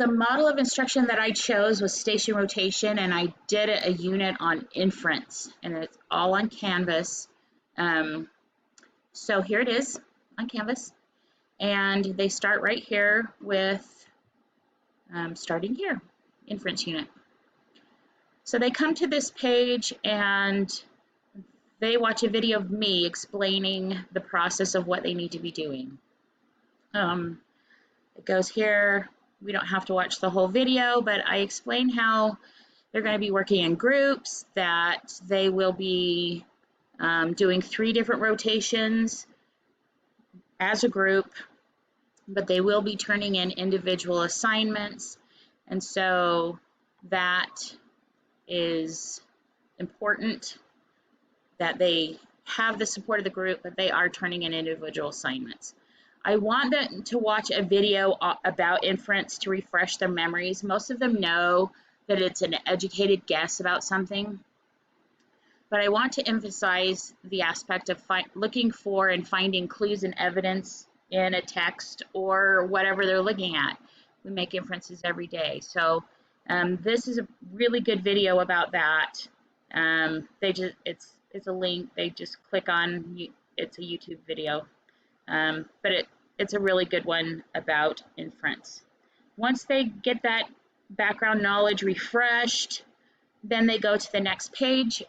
The model of instruction that I chose was station rotation, and I did a unit on Inference, and it's all on Canvas. So here it is on Canvas, and they start right here with starting here, Inference unit. So they come to this page and they watch a video of me explaining the process of what they need to be doing. It goes here. We don't have to watch the whole video, but I explain how they're going to be working in groups, that they will be doing 3 different rotations as a group, but they will be turning in individual assignments. And so that is important, that they have the support of the group, but they are turning in individual assignments. I want them to watch a video about Inference to refresh their memories. Most of them know that it's an educated guess about something, but I want to emphasize the aspect of looking for and finding clues and evidence in a text or whatever they're looking at. We make inferences every day. So this is a really good video about that. It's a link. They just click on. It's a YouTube video, but it's a really good one about inference. Once they get that background knowledge refreshed, then they go to the next page,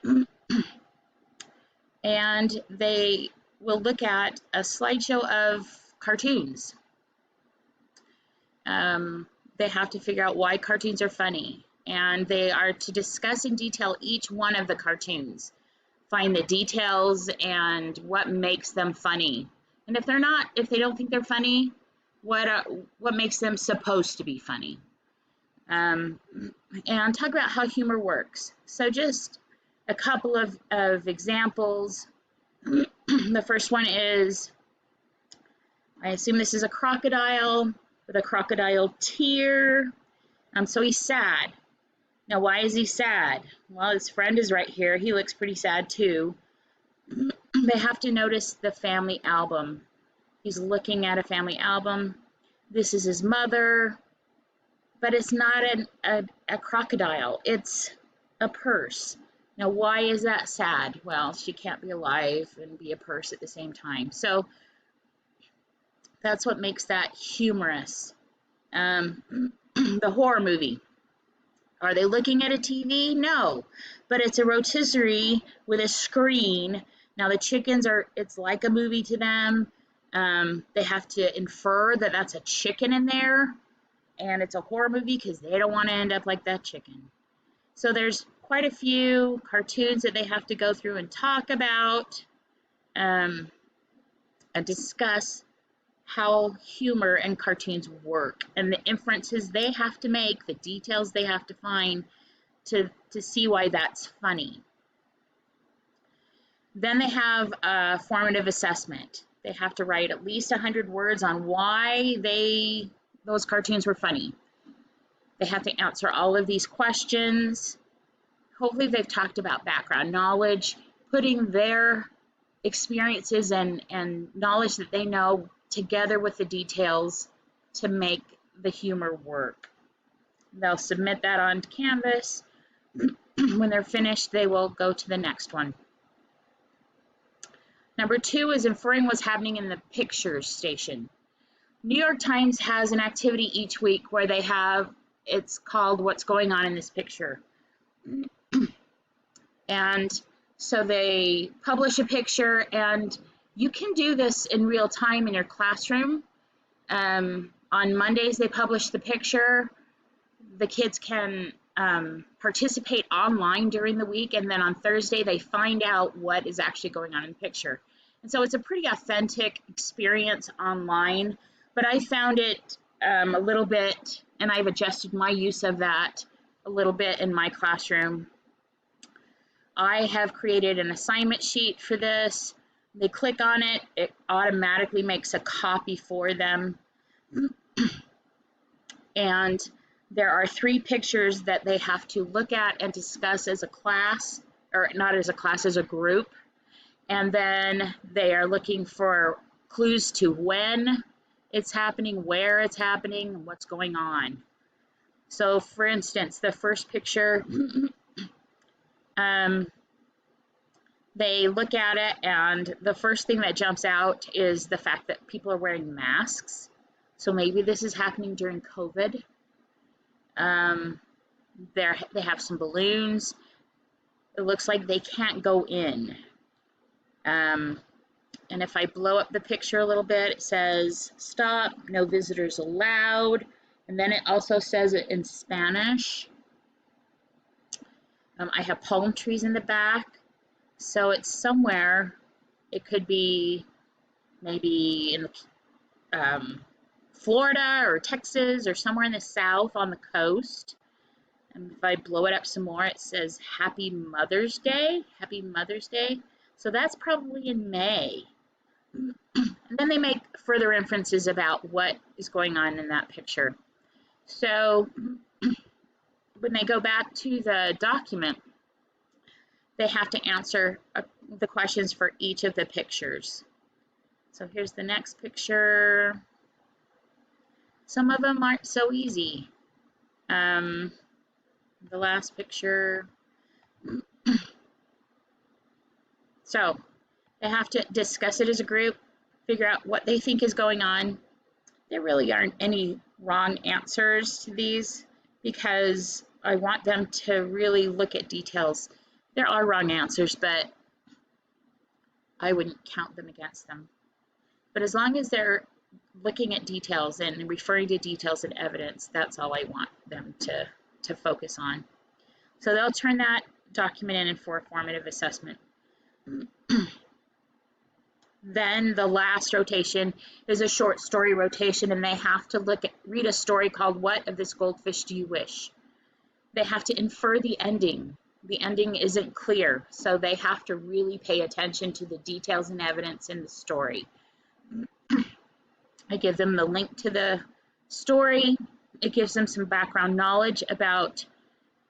and they will look at a slideshow of cartoons. They have to figure out why cartoons are funny, and they are to discuss in detail each one of the cartoons, find the details and what makes them funny. And if they don't think they're funny, what makes them supposed to be funny? And talk about how humor works. So just a couple of examples. The first one is, I assume this is a crocodile with a crocodile tear. So he's sad. Now, why is he sad? Well, his friend is right here. He looks pretty sad too. They have to notice the family album. He's looking at a family album. This is his mother, but it's not a crocodile. It's a purse. Now, why is that sad? Well, she can't be alive and be a purse at the same time. So that's what makes that humorous. The horror movie. Are they looking at a TV? No, but it's a rotisserie with a screen. Now the chickens it's like a movie to them. They have to infer that that's a chicken in there, and it's a horror movie because they don't want to end up like that chicken. So there's quite a few cartoons that they have to go through and talk about and discuss how humor and cartoons work and the inferences they have to make, the details they have to find to see why that's funny. Then they have a formative assessment. They have to write at least 100 words on why those cartoons were funny. They have to answer all of these questions. Hopefully they've talked about background knowledge, putting their experiences and knowledge that they know together with the details to make the humor work. They'll submit that on Canvas. When they're finished, they will go to the next one. Number 2 is inferring what's happening in the pictures station. New York Times has an activity each week where they have, it's called What's Going On in This Picture. And so they publish a picture, and you can do this in real time in your classroom. On Mondays, they publish the picture. The kids can participate online during the week, and then on Thursday, they find out what is actually going on in the picture. And so it's a pretty authentic experience online, but I found it a little bit, and I've adjusted my use of that a little bit in my classroom. I have created an assignment sheet for this. They click on it, it automatically makes a copy for them. And there are 3 pictures that they have to look at and discuss as a class, or not as a class, as a group. And then they are looking for clues to when it's happening, where it's happening, and what's going on. So for instance, the first picture, they look at it and the first thing that jumps out is the fact that people are wearing masks. So maybe this is happening during COVID. They have some balloons. It looks like they can't go in. And if I blow up the picture a little bit, it says, stop, no visitors allowed. And then it also says it in Spanish. I have palm trees in the back. So it's somewhere, it could be maybe in Florida or Texas or somewhere in the South on the coast. And if I blow it up some more, it says Happy Mother's Day. Happy Mother's Day. So that's probably in May. And then they make further inferences about what is going on in that picture. So when they go back to the document, they have to answer the questions for each of the pictures. So here's the next picture. Some of them aren't so easy. The last picture. So they have to discuss it as a group, figure out what they think is going on. There really aren't any wrong answers to these because I want them to really look at details. There are wrong answers, but I wouldn't count them against them. But as long as they're looking at details and referring to details and evidence, that's all I want them to focus on. So they'll turn that document in for a formative assessment. Then the last rotation is a short story rotation, and they have to read a story called What of This Goldfish Do You Wish? They have to infer the ending. The ending isn't clear, so they have to really pay attention to the details and evidence in the story. I give them the link to the story. It gives them some background knowledge about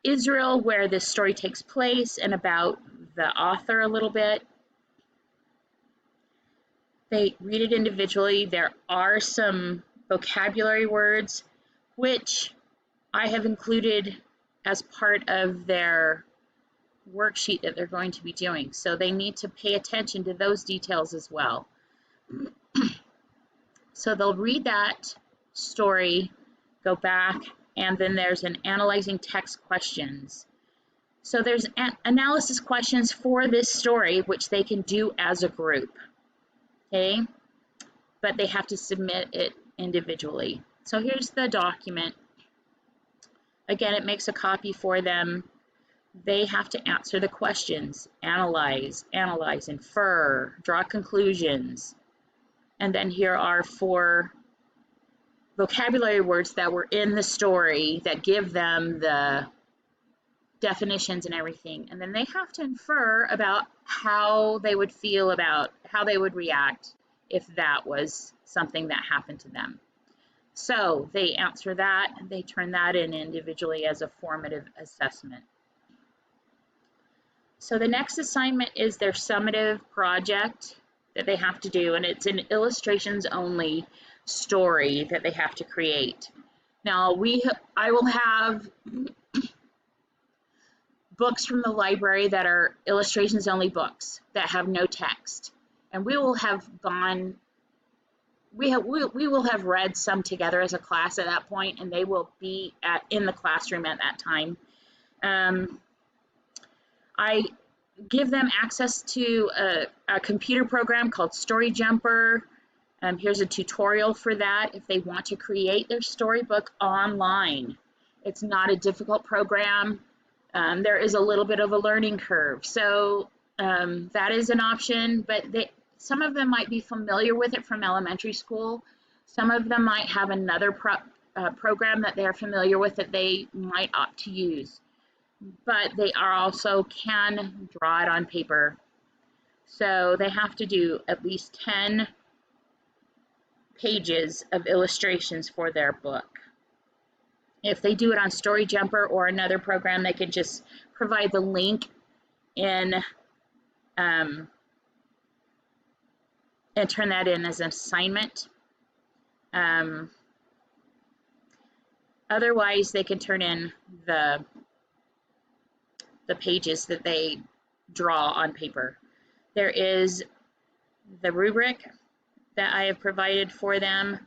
Israel, where this story takes place, and about the author a little bit. They read it individually. There are some vocabulary words, which I have included as part of their worksheet that they're going to be doing. So they need to pay attention to those details as well. So they'll read that story, go back, and then there's an analyzing text questions. So there's analysis questions for this story, which they can do as a group. Okay, but they have to submit it individually. So here's the document. Again, it makes a copy for them. They have to answer the questions, analyze, infer, draw conclusions. And then here are 4 vocabulary words that were in the story that give them the definitions and everything. And then they have to infer about how they would feel about, how they would react if that was something that happened to them. So they answer that, they turn that in individually as a formative assessment. So the next assignment is their summative project that they have to do, and it's an illustrations only story that they have to create. Now I will have books from the library that are illustrations only books that have no text, and we will have read some together as a class at that point, and they will be in the classroom at that time. I give them access to a computer program called Story Jumper. Here's a tutorial for that if they want to create their storybook online. It's not a difficult program. There is a little bit of a learning curve, so that is an option, but some of them might be familiar with it from elementary school. Some of them might have another program that they're familiar with that they might opt to use, but they also can draw it on paper. So they have to do at least 10 pages of illustrations for their book. If they do it on Story Jumper or another program, they can just provide the link in and turn that in as an assignment. Otherwise, they can turn in the pages that they draw on paper. There is the rubric that I have provided for them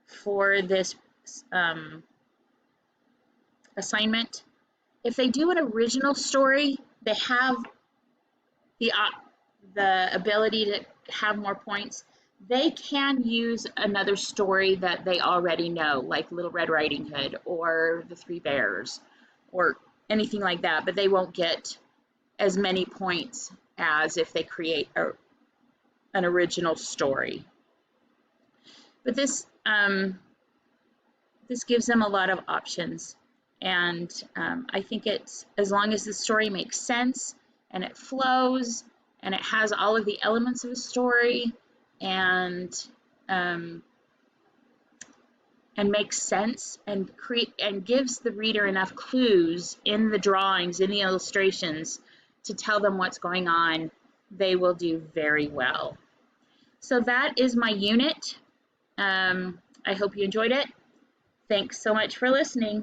for this assignment. If they do an original story, they have the ability to have more points. They can use another story that they already know, like Little Red Riding Hood or The Three Bears or anything like that, but they won't get as many points as if they create an original story. But this gives them a lot of options, and I think it's, as long as the story makes sense and it flows and it has all of the elements of a story and makes sense and gives the reader enough clues in the drawings, in the illustrations, to tell them what's going on, they will do very well. So that is my unit. I hope you enjoyed it. Thanks so much for listening.